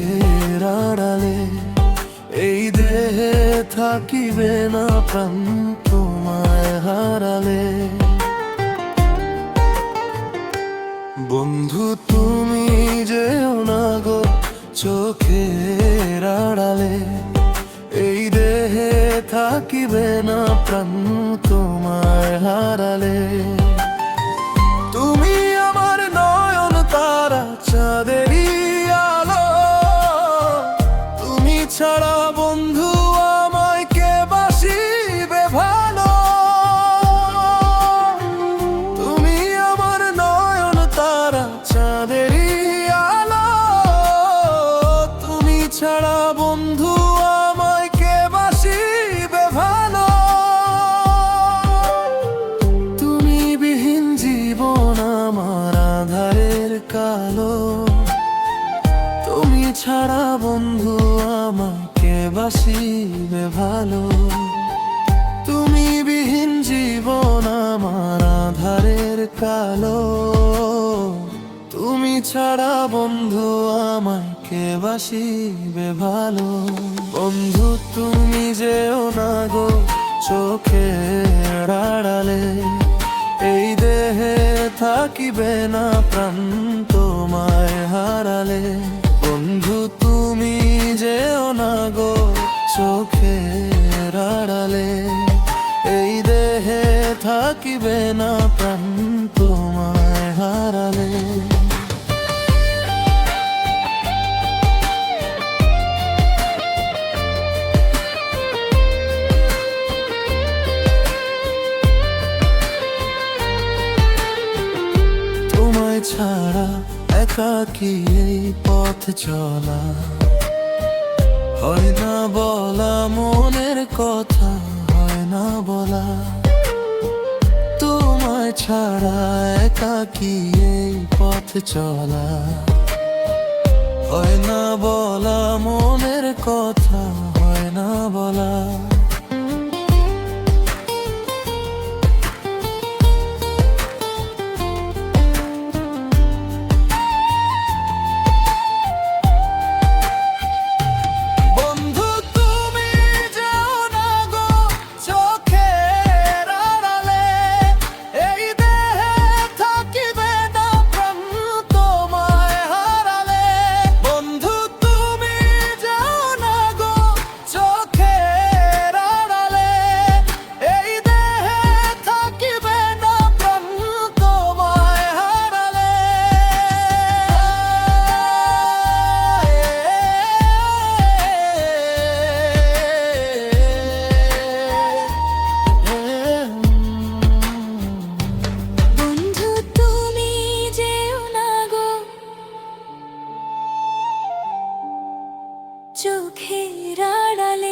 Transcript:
চোখের আড়ালে, এই দেহে থাকিবে না প্রাণ তোমায় হারালে। বন্ধু তুমি যেও না গো চোখের আড়ালে, এই দেহে থাকিবে না প্রাণ তোমায় হারালে। তুমি আমার নয়ন তারা চাঁদেরই আলো, তুমি ছাড়া বন্ধু আমায় কে বাসিবে ভালো। তুমি আমার নয়ন তারা চাঁদেরই আলো, তুমি ছাড়া বন্ধু আমায় কে বাসিবে ভালো। তুমি বিহীন জীবন আমার আঁধারের কালো, তুমি ছাড়া বন্ধু আমাকে বাসিবে ভালো। তুমি বিহীন জীবন আমার আঁধারের কালো, তুমি ছাড়া বন্ধু আমাকে বাসিবে ভালো। বন্ধু তুমি যেও না গো চোখের আড়ালে, এই দেহে থাকিবে না প্রাণ তোমায় হারালে। বন্ধু তুমি যেও না গো চোখের আড়ালে, এই দেহে থাকিবে না প্রাণ তোমায় হারালে। তোমায় ছাড়া একাকী এই পথ চলা, হয় না বলা মনের কথা, হয় না বলা। তোমায় ছাড়া একাকী এই পথ চলা, হয় না বলা মনের কথা, হয় না বলা। চোখের আড়ালে